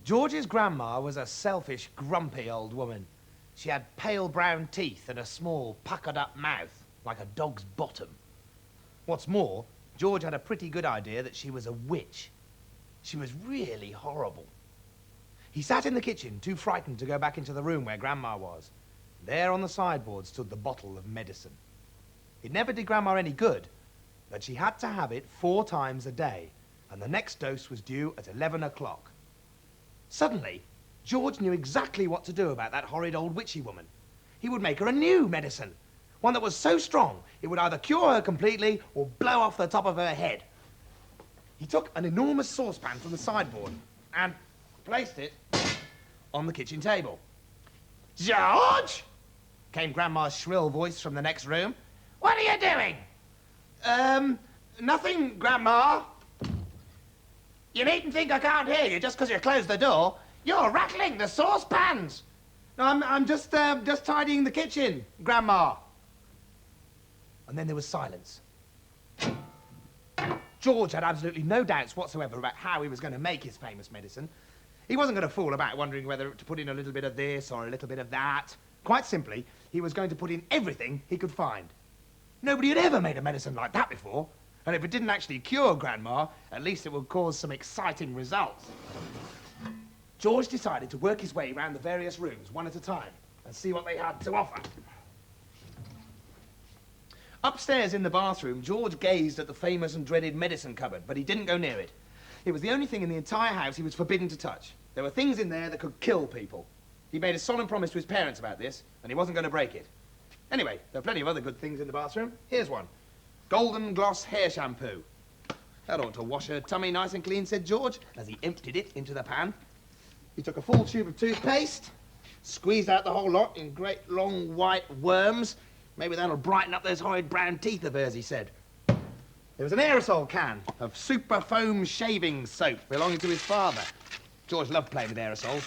George's grandma was a selfish, grumpy old woman. She had pale brown teeth and a small, puckered-up mouth, like a dog's bottom. What's more, George had a pretty good idea that she was a witch. She was really horrible. He sat in the kitchen, too frightened to go back into the room where Grandma was. There on the sideboard stood the bottle of medicine. It never did Grandma any good, but she had to have it 4 times a day, and the next dose was due at 11 o'clock. Suddenly, George knew exactly what to do about that horrid old witchy woman. He would make her a new medicine, one that was so strong it would either cure her completely or blow off the top of her head. He took an enormous saucepan from the sideboard and placed it on the kitchen table. "George!" came Grandma's shrill voice from the next room. "What are you doing?" Nothing, Grandma." "You needn't think I can't hear you just because you closed the door. You're rattling the saucepans." "No, I'm just tidying the kitchen, Grandma." And then there was silence. George had absolutely no doubts whatsoever about how he was going to make his famous medicine. He wasn't going to fool about wondering whether to put in a little bit of this or a little bit of that. Quite simply, he was going to put in everything he could find. Nobody had ever made a medicine like that before, and if it didn't actually cure Grandma, at least it would cause some exciting results. George decided to work his way around the various rooms one at a time and see what they had to offer. Upstairs in the bathroom, George gazed at the famous and dreaded medicine cupboard, but he didn't go near it. It was the only thing in the entire house he was forbidden to touch. There were things in there that could kill people. He made a solemn promise to his parents about this, and he wasn't going to break it. Anyway, there are plenty of other good things in the bathroom. Here's one. Golden Gloss hair shampoo. That ought to wash her tummy nice and clean, said George, as he emptied it into the pan. He took a full tube of toothpaste, squeezed out the whole lot in great long white worms. Maybe that'll brighten up those horrid brown teeth of hers, he said. There was an aerosol can of super foam shaving soap belonging to his father. George loved playing with aerosols.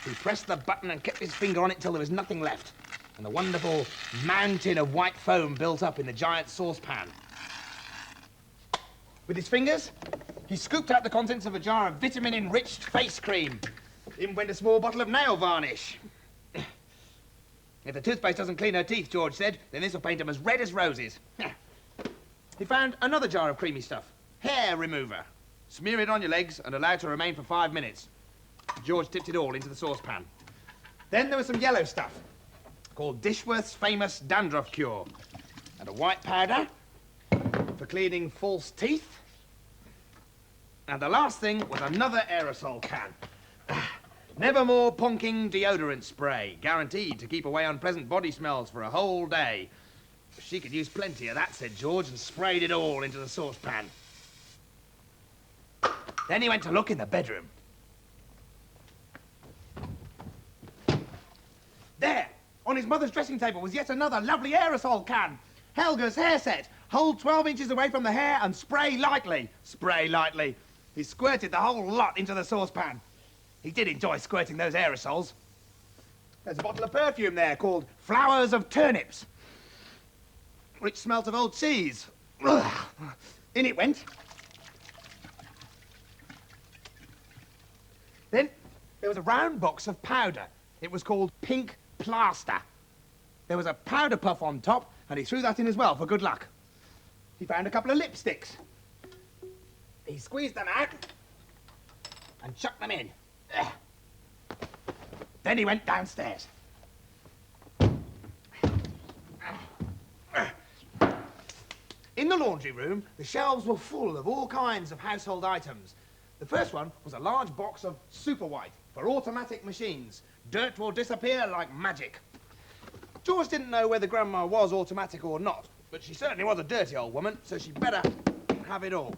He pressed the button and kept his finger on it till there was nothing left, and the wonderful mountain of white foam built up in the giant saucepan. With his fingers, he scooped out the contents of a jar of vitamin-enriched face cream. In went a small bottle of nail varnish. "If the toothpaste doesn't clean her teeth," George said, "then this will paint them as red as roses." He found another jar of creamy stuff. Hair remover. Smear it on your legs and allow it to remain for 5 minutes. George tipped it all into the saucepan. Then there was some yellow stuff called Dishworth's famous dandruff cure, and a white powder for cleaning false teeth. And the last thing was another aerosol can. Nevermore Ponking deodorant spray, guaranteed to keep away unpleasant body smells for a whole day. She could use plenty of that, said George, and sprayed it all into the saucepan. Then he went to look in the bedroom. There, on his mother's dressing table, was yet another lovely aerosol can. Helga's hair set. Hold 12 inches away from the hair and spray lightly. Spray lightly. He squirted the whole lot into the saucepan. He did enjoy squirting those aerosols. There's a bottle of perfume there called Flowers of Turnips, which smelt of old cheese. Ugh. In it went. Then there was a round box of powder. It was called Pink Plaster. There was a powder puff on top, and he threw that in as well for good luck. He found a couple of lipsticks. He squeezed them out and chucked them in. Ugh. Then he went downstairs. In the laundry room, the shelves were full of all kinds of household items. The first one was a large box of Super White for automatic machines. Dirt will disappear like magic. George didn't know whether Grandma was automatic or not, but she certainly was a dirty old woman, so she'd better have it all.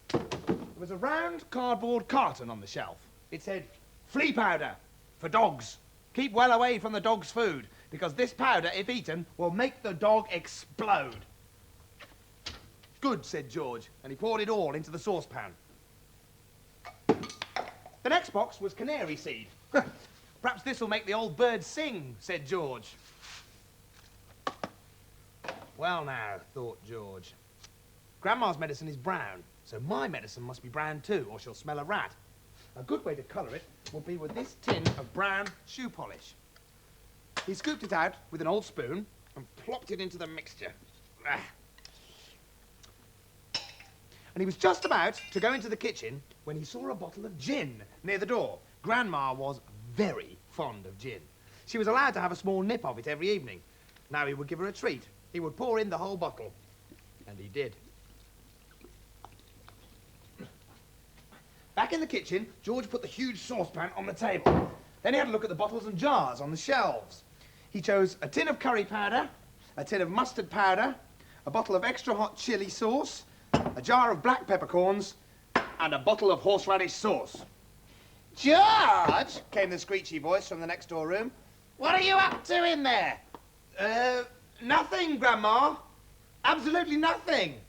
There was a round cardboard carton on the shelf. It said, "Flea powder for dogs. Keep well away from the dog's food, because this powder, if eaten, will make the dog explode." "Good," said George, and he poured it all into the saucepan. The next box was canary seed. "Perhaps this will make the old bird sing," said George. Well now, thought George, Grandma's medicine is brown, so my medicine must be brown too, or she'll smell a rat. A good way to colour it will be with this tin of brown shoe polish. He scooped it out with an old spoon and plopped it into the mixture. And he was just about to go into the kitchen when he saw a bottle of gin near the door. Grandma was very fond of gin. She was allowed to have a small nip of it every evening. Now he would give her a treat. He would pour in the whole bottle. And he did. Back in the kitchen, George put the huge saucepan on the table. Then he had a look at the bottles and jars on the shelves. He chose a tin of curry powder, a tin of mustard powder, a bottle of extra hot chili sauce, a jar of black peppercorns, and a bottle of horseradish sauce. "George," came the screechy voice from the next door room, "what are you up to in there?" Nothing, Grandma. Absolutely nothing."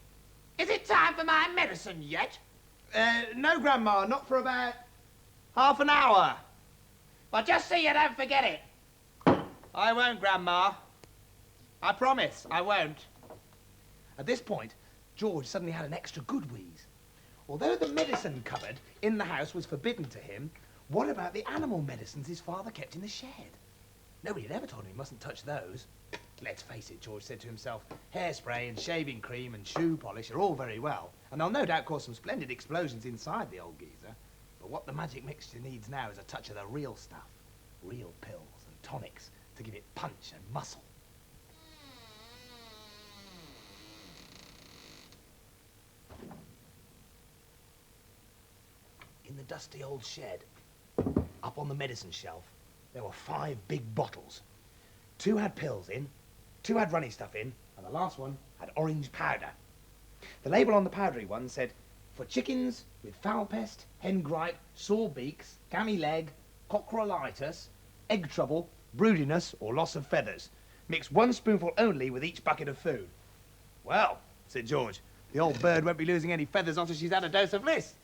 "Is it time for my medicine yet?" No, Grandma, not for about half an hour." "Well, just so you don't forget it." "I won't, Grandma. I promise, I won't." At this point, George suddenly had an extra good wheeze. Although the medicine cupboard in the house was forbidden to him, what about the animal medicines his father kept in the shed? Nobody had ever told him he mustn't touch those. Let's face it, George said to himself, hairspray and shaving cream and shoe polish are all very well, and they'll no doubt cause some splendid explosions inside the old geezer, but what the magic mixture needs now is a touch of the real stuff, real pills and tonics to give it punch and muscle. In the dusty old shed, up on the medicine shelf, there were 5 big bottles. 2 had pills in, 2 had runny stuff in, and the last one had orange powder. The label on the powdery one said, "For chickens with foul pest, hen gripe, sore beaks, gammy leg, cockroolitis, egg trouble, broodiness, or loss of feathers. Mix 1 spoonful only with each bucket of food." "Well," said George, "the old bird won't be losing any feathers after she's had a dose of this."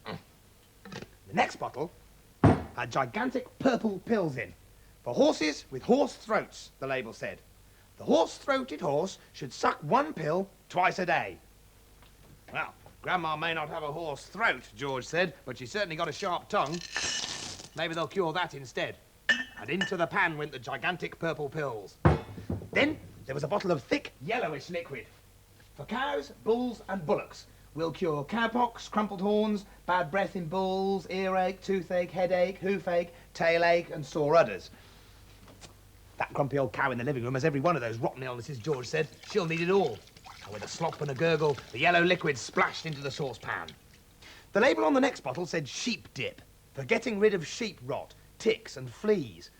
The next bottle had gigantic purple pills in. "For horses with hoarse throats," the label said. "The horse-throated horse should suck 1 pill twice a day." Well, Grandma may not have a hoarse throat, George said, but she's certainly got a sharp tongue. Maybe they'll cure that instead. And into the pan went the gigantic purple pills. Then there was a bottle of thick, yellowish liquid. "For cows, bulls, and bullocks. Will cure cowpox, crumpled horns, bad breath in bulls, earache, toothache, headache, hoofache, tail-ache, and sore udders." That grumpy old cow in the living room has every one of those rotten illnesses, George said. She'll need it all. And with a slop and a gurgle, the yellow liquid splashed into the saucepan. The label on the next bottle said sheep dip, for getting rid of sheep rot, ticks, and fleas.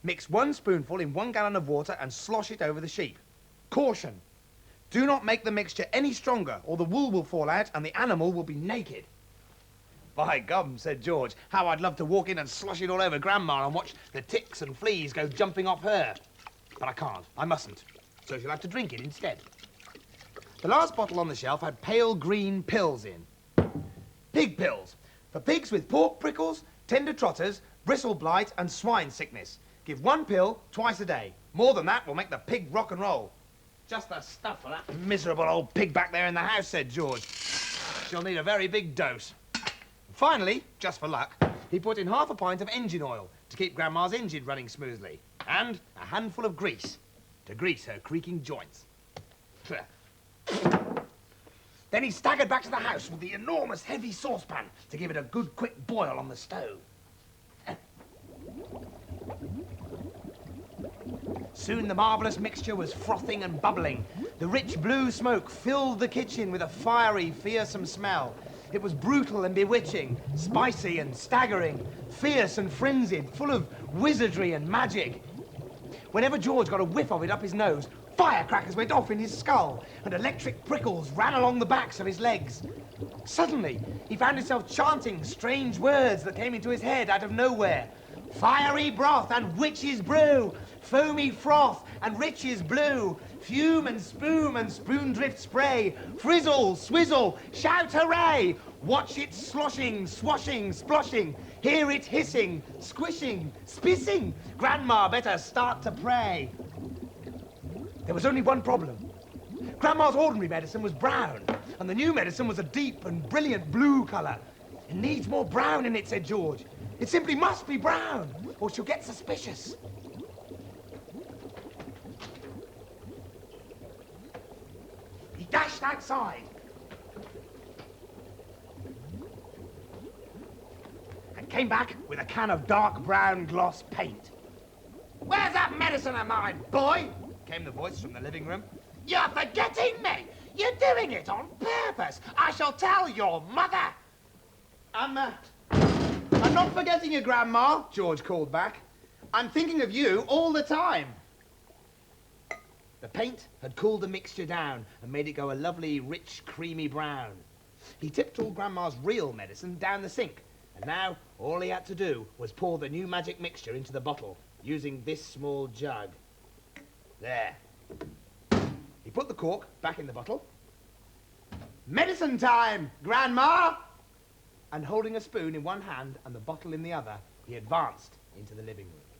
Mix 1 spoonful in 1 gallon of water and slosh it over the sheep. Caution: do not make the mixture any stronger, or the wool will fall out and the animal will be naked. "By gum," said George, "how I'd love to walk in and slosh it all over Grandma and watch the ticks and fleas go jumping off her. But I can't, I mustn't, so she'll have to drink it instead." The last bottle on the shelf had pale green pills in. Pig pills, for pigs with pork prickles, tender trotters, bristle blight and swine sickness. Give 1 pill twice a day. More than that will make the pig rock and roll. "Just the stuff for that miserable old pig back there in the house," said George. "She'll need a very big dose." Finally, just for luck, he put in half a pint of engine oil to keep Grandma's engine running smoothly, and a handful of grease to grease her creaking joints. Then he staggered back to the house with the enormous heavy saucepan to give it a good quick boil on the stove. Soon the marvellous mixture was frothing and bubbling. The rich blue smoke filled the kitchen with a fiery, fearsome smell. It was brutal and bewitching, spicy and staggering, fierce and frenzied, full of wizardry and magic. Whenever George got a whiff of it up his nose, firecrackers went off in his skull, and electric prickles ran along the backs of his legs. Suddenly, he found himself chanting strange words that came into his head out of nowhere. "Fiery broth and witch's brew, foamy froth and riches blue, fume and spume and spoon drift spray, frizzle, swizzle, shout hooray! Watch it sloshing, swashing, sploshing, hear it hissing, squishing, spissing. Grandma better start to pray." There was only one problem. Grandma's ordinary medicine was brown, and the new medicine was a deep and brilliant blue colour. It needs more brown in it, said George. It simply must be brown, or she'll get suspicious. He dashed outside and came back with a can of dark brown gloss paint. Where's that medicine of mine, boy? Came the voice from the living room. You're forgetting me! You're doing it on purpose! I shall tell your mother! I'm not forgetting you, Grandma, George called back. I'm thinking of you all the time. The paint had cooled the mixture down and made it go a lovely, rich, creamy brown. He tipped all Grandma's real medicine down the sink, and now all he had to do was pour the new magic mixture into the bottle, using this small jug. There. He put the cork back in the bottle. Medicine time, Grandma! And holding a spoon in one hand and the bottle in the other, he advanced into the living room.